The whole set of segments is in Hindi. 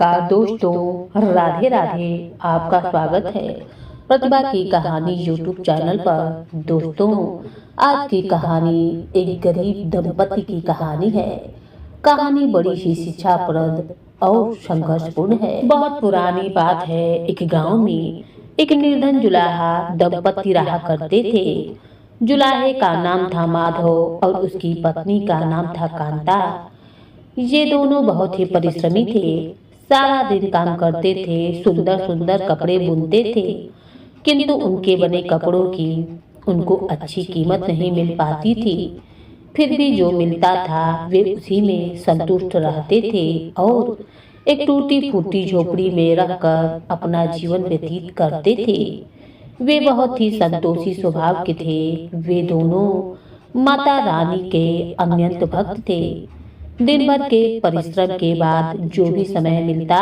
नमस्कार दोस्तों, राधे राधे। आपका स्वागत है प्रतिभा की कहानी यूट्यूब चैनल पर। दोस्तों, आज की कहानी एक गरीब दंपति की कहानी है। कहानी बड़ी ही शिक्षाप्रद और संघर्षपूर्ण है। बहुत पुरानी बात है। एक गांव में एक निर्धन जुलाहा दंपति रहा करते थे। जुलाहे का नाम था माधव और उसकी पत्नी का नाम था कांता। ये दोनों बहुत ही परिश्रमी थे। सारा दिन काम करते थे, सुंदर सुंदर कपड़े बुनते थे, किंतु उनके बने कपड़ों की उनको अच्छी कीमत नहीं मिल पाती थी। फिर भी जो मिलता था वे उसी में संतुष्ट रहते थे और एक टूटी फूटी झोपड़ी में रहकर अपना जीवन व्यतीत करते थे। वे बहुत ही संतोषी स्वभाव के थे। वे दोनों माता रानी के अत्यंत भक्त थे। दिन भर के परिश्रम के बाद जो भी समय मिलता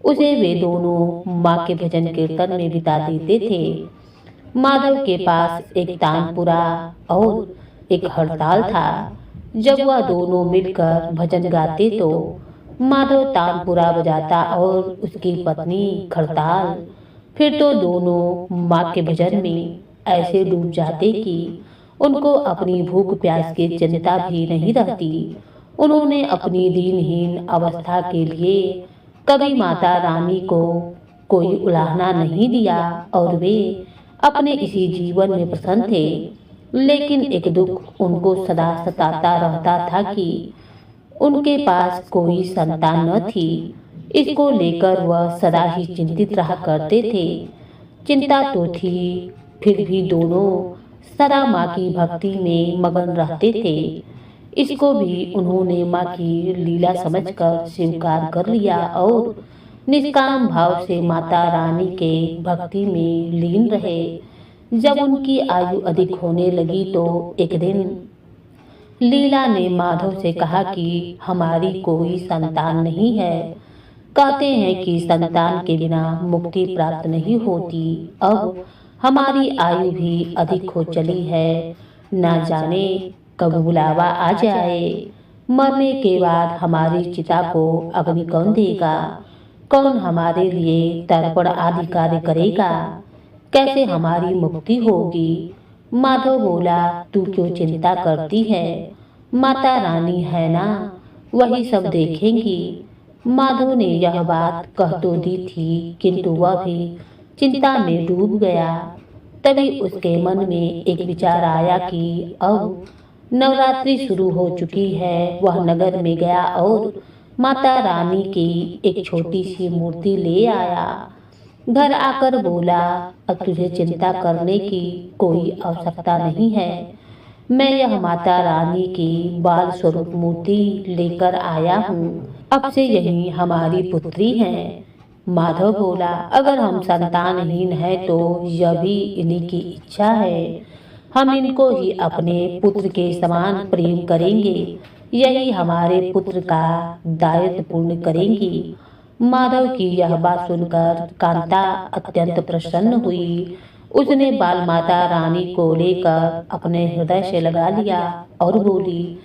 उसे वे दोनों माँ के भजन कीर्तन में बिता देते थे। माधव के पास एक तानपुरा और एक हड़ताल था। जब वह दोनों मिलकर भजन गाते तो माधव तानपुरा बजाता और उसकी पत्नी खड़ताल। फिर तो दोनों माँ के भजन में ऐसे डूब जाते कि उनको अपनी भूख प्यास की चिंता भी नहीं रहती। उन्होंने अपनी दीनहीन अवस्था के लिए कभी माता रानी को कोई उलाहना नहीं दिया और वे अपने इसी जीवन में प्रसन्न थे। लेकिन एक दुख उनको सदा सताता रहता था कि उनके पास कोई संतान न थी। इसको लेकर वह सदा ही चिंतित रहा करते थे। चिंता तो थी, फिर भी दोनों सदा माँ की भक्ति में मगन रहते थे। इसको भी उन्होंने माँ की लीला समझकर स्वीकार कर लिया और निष्काम भाव से माता रानी के भक्ति में लीन रहे। जब उनकी आयु अधिक होने लगी तो एक दिन लीला ने माधव से कहा कि हमारी कोई संतान नहीं है। कहते हैं कि संतान के बिना मुक्ति प्राप्त नहीं होती। अब हमारी आयु भी अधिक हो चली है, ना जाने कब बुलावा आ जाए। मरने के बाद हमारी चिता को अग्नि कौन देगा? कौन हमारे लिए तर्पण आदि कार्य करेगा? कैसे हमारी मुक्ति होगी? माधव बोला, तू क्यों चिंता करती है? माता रानी है ना, वही सब देखेंगी। माधव ने यह बात कह तो दी थी, किंतु वह भी चिंता में डूब गया। तभी उसके मन में एक विचार आया कि अब नवरात्रि शुरू हो चुकी है। वह नगर में गया और माता रानी की एक छोटी सी मूर्ति ले आया। घर आकर बोला, अब तुझे चिंता करने की कोई आवश्यकता नहीं है। मैं यह माता रानी की बाल स्वरूप मूर्ति लेकर आया हूँ। अब से यही हमारी पुत्री है। माधव बोला, अगर हम संतानहीन है तो यह भी इन्हीं की इच्छा है। हम इनको ही अपने पुत्र के समान प्रेम करेंगे। यही हमारे पुत्र का दायित्व पूर्ण करेंगी। माधव की यह बात सुनकर कांता अत्यंत प्रसन्न हुई। उसने बाल माता रानी को लेकर अपने हृदय से लगा लिया और बोली,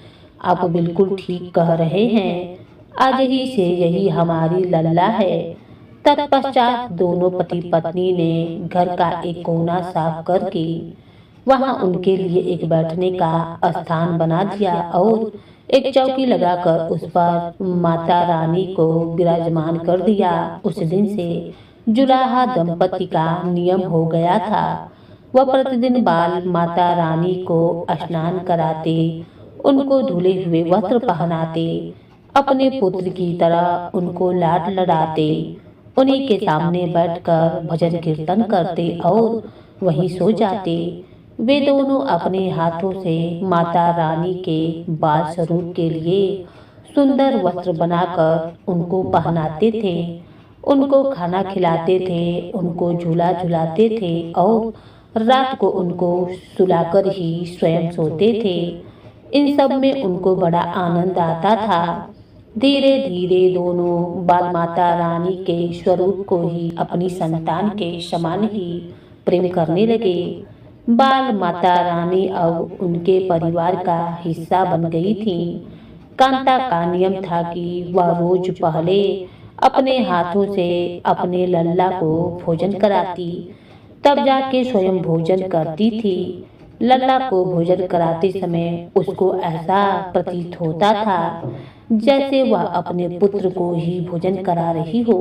आप बिल्कुल ठीक कह रहे हैं। आज ही से यही हमारी लल्ला है। तत्पश्चात दोनों पति पत्नी ने घर का एक कोना साफ करके वहां उनके लिए एक बैठने का स्थान बना दिया और एक चौकी लगाकर उस पर माता रानी को विराजमान कर दिया। उस दिन से जुलाहा दंपति का नियम हो गया था। वह प्रतिदिन बाल माता रानी को स्नान कराते, उनको धुले हुए वस्त्र पहनाते, अपने पुत्र की तरह उनको लाड लड़ाते, उन्हीं के सामने बैठकर भजन कीर्तन करते और वहीं सो जाते। वे दोनों अपने हाथों से माता रानी के बाल स्वरूप के लिए सुंदर वस्त्र बनाकर उनको पहनाते थे, उनको खाना खिलाते थे, उनको झूला झुलाते थे और रात को उनको सुलाकर ही स्वयं सोते थे। इन सब में उनको बड़ा आनंद आता था। धीरे धीरे दोनों बाल माता रानी के स्वरूप को ही अपनी संतान के समान ही प्रेम करने लगे। बाल माता रानी अब उनके परिवार का हिस्सा बन गई थी। कांता का नियम था कि वह रोज पहले अपने हाथों से अपने लल्ला को भोजन कराती, तब जाके स्वयं भोजन करती थी। लल्ला को भोजन कराते समय उसको ऐसा प्रतीत होता था जैसे वह अपने पुत्र को ही भोजन करा रही हो।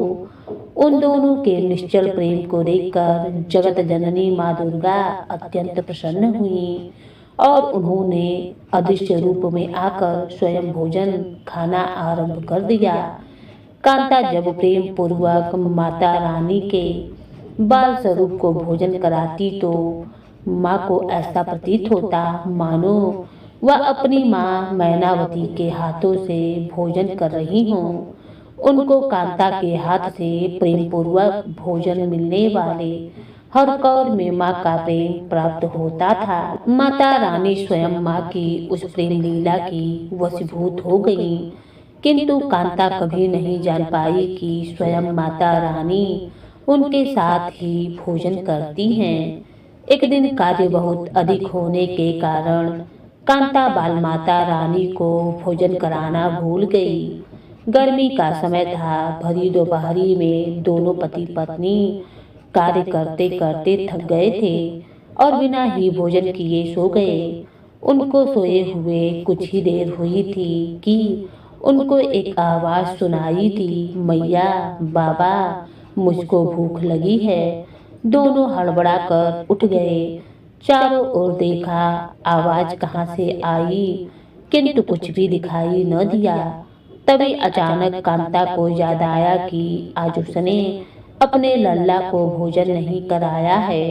उन दोनों के निश्चल प्रेम को देखकर जगत जननी माँ दुर्गा अत्यंत प्रसन्न हुई और उन्होंने अदृश्य रूप में आकर स्वयं भोजन खाना आरंभ कर दिया। कांता जब प्रेम पूर्वक माता रानी के बाल स्वरूप को भोजन कराती तो माँ को ऐसा प्रतीत होता मानो वह अपनी माँ मैनावती के हाथों से भोजन कर रही हों। उनको कांता के हाथ से प्रेम पूर्वक भोजन मिलने वाले हर कौर में माँ का प्रेम प्राप्त होता था। माता रानी स्वयं माँ की उस प्रेम लीला की वशीभूत हो गई, किंतु कांता कभी नहीं जान पाई कि स्वयं माता रानी उनके साथ ही भोजन करती हैं। एक दिन कार्य बहुत अधिक होने के कारण कांता बाल माता रानी को भोजन कराना भूल गई। गर्मी का समय था। भरी दोपहरी में दोनों पति पत्नी कार्य करते करते थक गए थे और बिना ही भोजन किए सो गए। उनको सोए हुए कुछ ही देर हुई थी कि उनको एक आवाज सुनाई दी, मैया बाबा मुझको भूख लगी है। दोनों हड़बड़ा कर उठ गए। चारों ओर देखा, आवाज कहाँ से आई, किंतु कुछ भी दिखाई न दिया। तभी अचानक कांता को याद आया कि आज उसने अपने लल्ला को भोजन नहीं कराया है।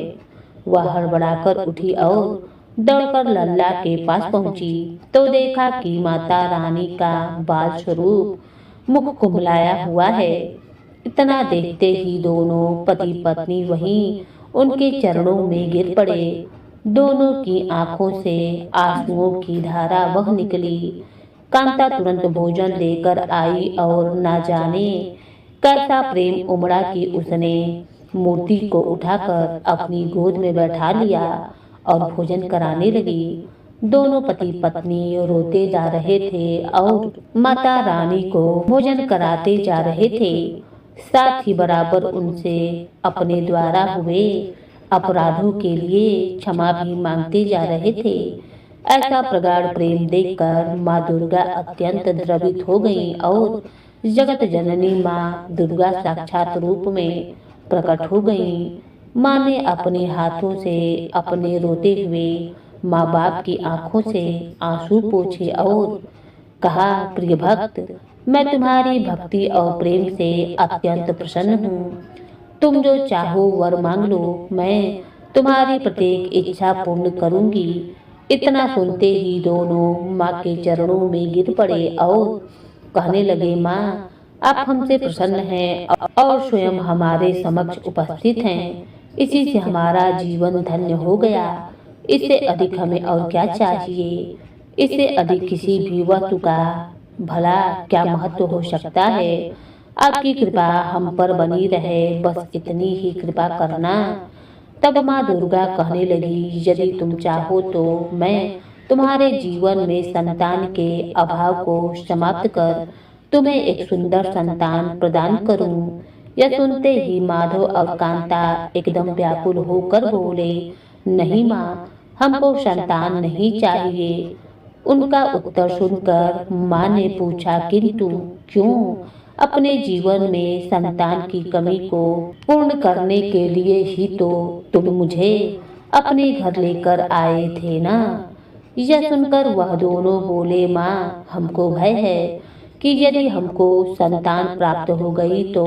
वह हड़बड़ाकर उठी और दौड़कर लल्ला के पास पहुंची तो देखा कि माता रानी का बाल स्वरूप मुख कुम्हलाया हुआ है। इतना देखते ही दोनों पति पत्नी वहीं उनके चरणों में गिर पड़े। दोनों की आंखों से आंसुओं की धारा बह निकली। कांता तुरंत भोजन लेकर आई और ना जाने कैसा प्रेम उमड़ा कि उसने मूर्ति को उठाकर अपनी गोद में बैठा लिया और भोजन कराने लगी। दोनों पति पत्नी रोते जा रहे थे और माता रानी को भोजन कराते जा रहे थे। साथ ही बराबर उनसे अपने द्वारा हुए अपराधों के लिए क्षमा भी मांगते जा रहे थे। ऐसा प्रगाढ़ प्रेम देखकर माँ दुर्गा अत्यंत द्रवित हो गईं और जगत जननी माँ दुर्गा साक्षात रूप में प्रकट हो गईं। माँ ने अपने हाथों से अपने रोते हुए माँ बाप की आंखों से आंसू पोंछे और कहा, प्रिय भक्त, मैं तुम्हारी भक्ति और प्रेम से अत्यंत प्रसन्न हूँ। तुम जो चाहो वर मांग लो, मैं तुम्हारी प्रत्येक इच्छा पूर्ण करूंगी। इतना सुनते ही दोनों माँ के चरणों में गिर पड़े और कहने लगे, माँ आप हमसे प्रसन्न हैं और स्वयं हमारे समक्ष उपस्थित हैं। इसी से हमारा जीवन धन्य हो गया। इससे अधिक हमें और क्या चाहिए। इससे अधिक किसी भी वस्तु का भला क्या महत्व हो सकता है। आपकी कृपा हम पर बनी रहे, बस इतनी ही कृपा करना। तब माँ दुर्गा कहने लगी, यदि तुम चाहो तो मैं तुम्हारे जीवन में संतान के अभाव को समाप्त कर तुम्हें एक सुंदर संतान प्रदान करूं। यह सुनते ही माधव और कांता एकदम व्याकुल होकर बोले, नहीं माँ, हमको संतान नहीं चाहिए। उनका उत्तर सुनकर माँ ने पूछा, किंतु क्यों? अपने जीवन में संतान की कमी को पूर्ण करने के लिए ही तो तुम मुझे अपने घर लेकर आए थे ना। यह सुनकर वह दोनों बोले, माँ हमको भय है कि यदि हमको संतान प्राप्त हो गई तो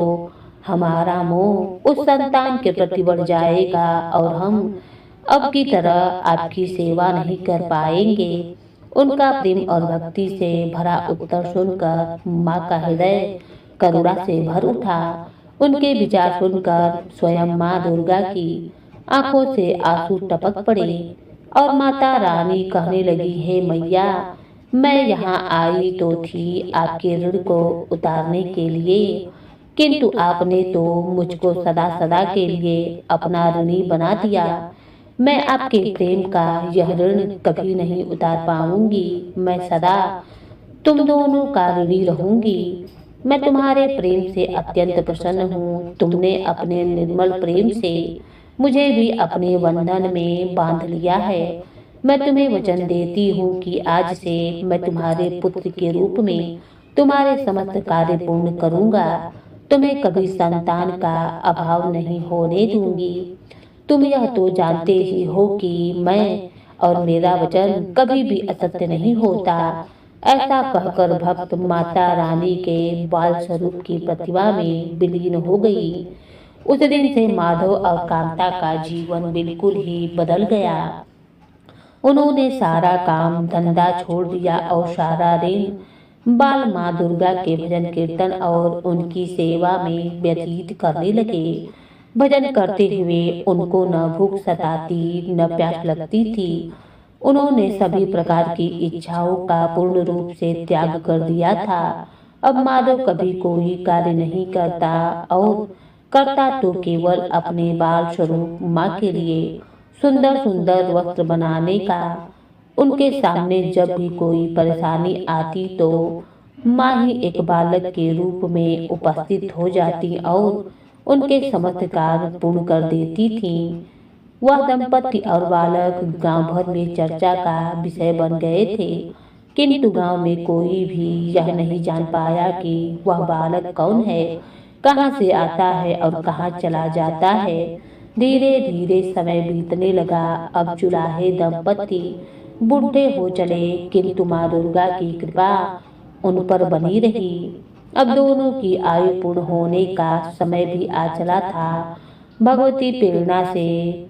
हमारा मोह उस संतान के प्रति बढ़ जाएगा और हम अब की तरह आपकी सेवा नहीं कर पाएंगे। उनका प्रेम और भक्ति से भरा उत्तर सुनकर माँ का हृदय करुणा से भर उठा। उनके विचार सुनकर स्वयं माँ दुर्गा की आंखों से आंसू टपक पड़े और माता रानी कहने लगी, हे मैया, मैं यहाँ आई तो थी आपके ऋण को उतारने के लिए, किंतु आपने तो मुझको सदा सदा के लिए अपना ऋणी बना दिया। मैं आपके प्रेम का यह ऋण कभी नहीं उतार पाऊंगी। मैं सदा तुम दोनों का ऋणी रहूंगी। मैं तुम्हारे प्रेम से अत्यंत प्रसन्न हूँ। तुमने अपने निर्मल प्रेम से मुझे भी अपने बंधन में बांध लिया है। मैं तुम्हें वचन देती हूँ कि आज से मैं तुम्हारे पुत्र के रूप में तुम्हारे समस्त कार्य पूर्ण करूँगा। तुम्हें कभी संतान का अभाव नहीं होने दूंगी। तुम यह तो जानते ही हो कि मैं और मेरा वचन कभी भी असत्य नहीं होता। ऐसा कहकर भक्त माता रानी के बाल स्वरूप की प्रतिमा में विलीन हो गई। उस दिन से माधव और कांता का जीवन बिल्कुल ही बदल गया। उन्होंने सारा काम धंधा छोड़ दिया और सारा दिन बाल माँ दुर्गा के भजन कीर्तन और उनकी सेवा में व्यतीत करने लगे। भजन करते हुए उनको न भूख सताती न प्यास लगती थी। उन्होंने सभी प्रकार की इच्छाओं का पूर्ण रूप से त्याग कर दिया था। अब माधव कभी कोई कार्य नहीं करता और करता तो केवल अपने बाल स्वरूप माँ के लिए सुंदर सुंदर वस्त्र बनाने का। उनके सामने जब भी कोई परेशानी आती तो माँ ही एक बालक के रूप में उपस्थित हो जाती और उनके समस्त कार्य पूर्ण कर देती थी। वह दंपति और बालक गांव भर में चर्चा का विषय बन गए थे, किंतु गांव में कोई भी यह नहीं जान पाया कि वह बालक कौन है, कहाँ से आता है और कहाँ चला जाता है। धीरे धीरे समय बीतने लगा। अब चुलाहे दंपति बूढ़े हो चले, किंतु माँ दुर्गा की कृपा उन पर बनी रही। अब दोनों की आयु पूर्ण होने का समय भी आ चला था। भगवती प्रेरणा से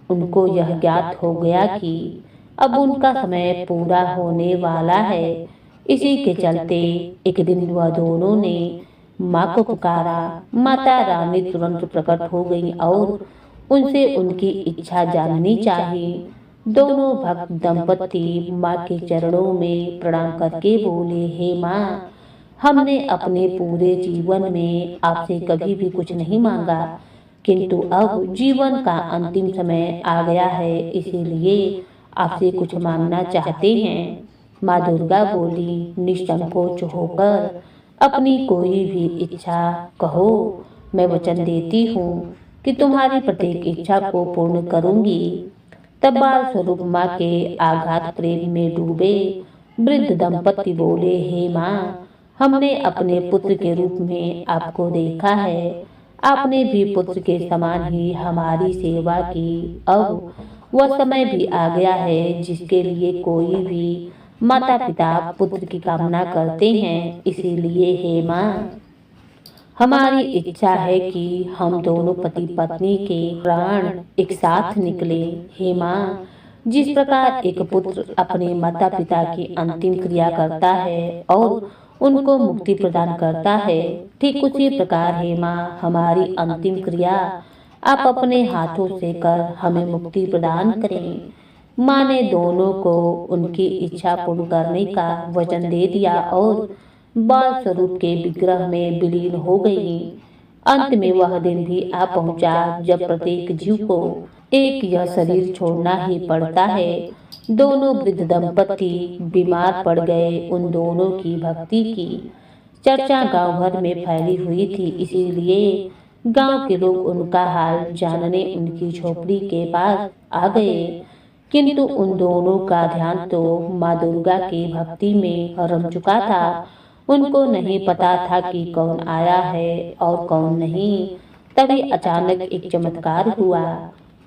उनको यह ज्ञात हो गया कि अब उनका समय पूरा होने वाला है। इसी के चलते एक दिन वह दोनों ने माँ को पुकारा। माता रानी तुरंत प्रकट हो गई और उनसे उनकी इच्छा जाननी चाहिए। दोनों भक्त दंपति माँ के चरणों में प्रणाम करके बोले, हे माँ, हमने अपने पूरे जीवन में आपसे कभी भी कुछ नहीं मांगा, किंतु अब जीवन का अंतिम समय आ गया है, इसीलिए आपसे कुछ मांगना चाहते हैं। माँ दुर्गा बोली, निसंकोच होकर अपनी कोई भी इच्छा कहो। मैं वचन देती हूँ कि तुम्हारी प्रत्येक इच्छा को पूर्ण करूंगी। तब बाल स्वरूप माँ के आघात प्रेम में डूबे वृद्ध दंपति बोले, हे माँ, हमने अपने पुत्र के रूप में आपको देखा है। आपने भी पुत्र के समान ही हमारी सेवा की। अब वह समय भी आ गया है जिसके लिए कोई भी माता पिता पुत्र की कामना करते हैं। इसीलिए हे माँ, हमारी इच्छा है कि हम दोनों पति पत्नी के प्राण एक साथ निकले। हे माँ, जिस प्रकार एक पुत्र अपने माता पिता की अंतिम क्रिया करता है और उनको मुक्ति प्रदान करता है, ठीक उसी प्रकार हे माँ, हमारी अंतिम क्रिया आप अपने हाथों से कर हमें मुक्ति प्रदान करें। माँ ने दोनों को उनकी इच्छा पूर्ण करने का वचन दे दिया और बाल स्वरूप के विग्रह में विलीन हो गई। अंत में वह दिन भी आ पहुंचा जब प्रत्येक जीव को एक यह शरीर छोड़ना ही पड़ता है। दोनों वृद्ध दंपति बीमार पड़ गए। उन दोनों की भक्ति की चर्चा गांव भर में फैली हुई थी, इसीलिए गांव के लोग उनका हाल जानने उनकी झोपड़ी के पास आ गए। किंतु उन दोनों का ध्यान तो माँ दुर्गा की भक्ति में रम चुका था। उनको नहीं पता था कि कौन आया है और कौन नहीं। तभी अचानक एक चमत्कार हुआ।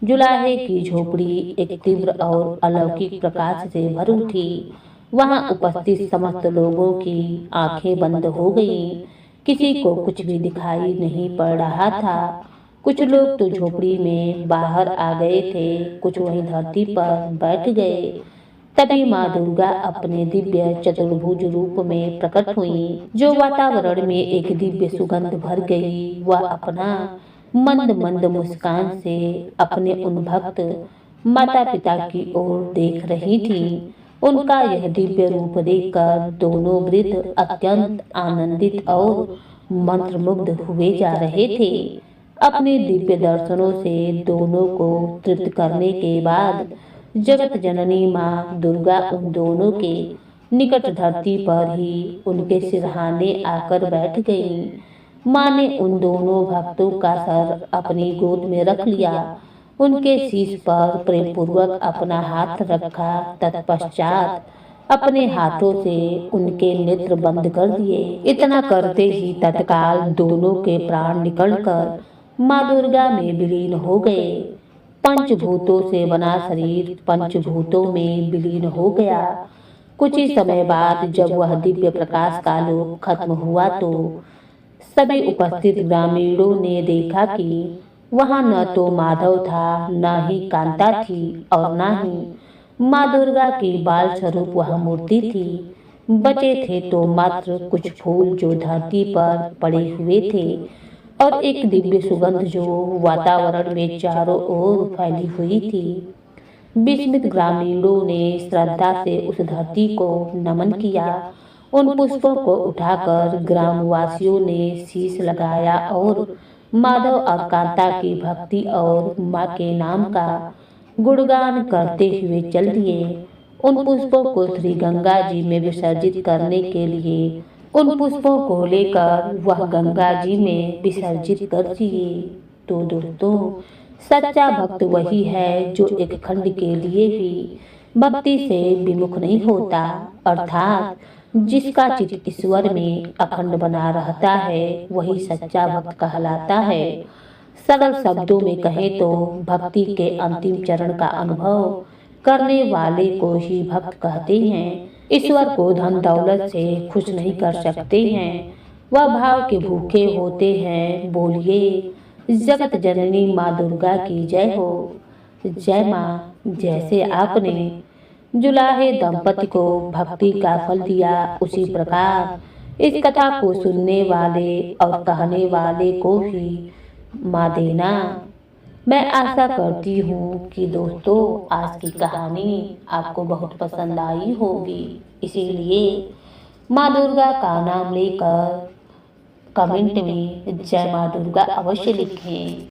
जुलाहे की झोपड़ी एक तीव्र और अलौकिक प्रकाश से भर उठी। वहां उपस्थित समस्त लोगों की आंखें बंद हो गईं। किसी को कुछ भी दिखाई नहीं पड़ रहा था। कुछ लोग तो झोपड़ी में बाहर आ गए थे, कुछ वहीं धरती पर बैठ गए। तभी माँ दुर्गा अपने दिव्य चतुर्भुज रूप में प्रकट हुई, जो वातावरण में एक दिव्य सुगंध भर गई। वह अपना मंद मंद मुस्कान से अपने उन भक्त माता पिता की ओर देख रही थी। उनका यह दिव्य रूप देखकर दोनों वृद्ध अत्यंत आनंदित और मंत्रमुग्ध हुए जा रहे थे। अपने दिव्य दर्शनों से दोनों को तृप्त करने के बाद जगत जननी माँ दुर्गा उन दोनों के निकट धरती पर ही उनके सिरहाने आकर बैठ गईं। माँ ने उन दोनों भक्तों का सर अपनी गोद में रख लिया, उनके शीश पर प्रेम पूर्वक अपना हाथ रखा, तत्पश्चात अपने हाथों से उनके नेत्र बंद कर दिए। इतना करते ही तत्काल दोनों के प्राण निकलकर माँ दुर्गा में विलीन हो गए। पंचभूतों से बना शरीर पंचभूतों में विलीन हो गया। कुछ ही समय बाद जब वह दिव्य प्रकाश का लोक खत्म हुआ तो सभी उपस्थित ग्रामीणों ने देखा कि वहां न तो माधव था, न ही कांता थी और न ही माँ दुर्गा की बाल स्वरूप वह मूर्ति थी। बचे थे तो मात्र कुछ फूल जो धरती पर पड़े हुए थे और एक दिव्य सुगंध जो वातावरण में चारों ओर फैली हुई थी। विस्मित ग्रामीणों ने श्रद्धा से उस धरती को नमन किया। उन पुष्पों को उठाकर ग्रामवासियों ने शीश लगाया और माधव और कांता की भक्ति और माँ के नाम का गुणगान करते हुए चल दिए। उन पुष्पों को श्री गंगा जी में विसर्जित करने के लिए उन पुष्पों को लेकर वह गंगा जी में विसर्जित कर दिए। तो दोस्तों, सच्चा भक्त वही है जो एक खंड के लिए भी भक्ति से विमुख नहीं होता, अर्थात जिसका चित्त ईश्वर में अखंड बना रहता है वही सच्चा भक्त कहलाता है। सरल शब्दों में कहें तो भक्ति के अंतिम चरण का अनुभव करने वाले को ही भक्त कहते हैं। ईश्वर को धन दौलत से खुश नहीं कर सकते हैं, वह भाव के भूखे होते हैं। बोलिए जगत जननी माँ दुर्गा की जय हो। जय माँ। जैसे आपने जुलाहे दंपति को भक्ति का फल दिया, उसी प्रकार इस कथा को सुनने वाले और कहने वाले को भी माँ देना। मैं आशा करती हूँ कि दोस्तों आज की कहानी आपको बहुत पसंद आई होगी। इसीलिए माँ दुर्गा का नाम लेकर कमेंट में जय माँ दुर्गा अवश्य लिखें।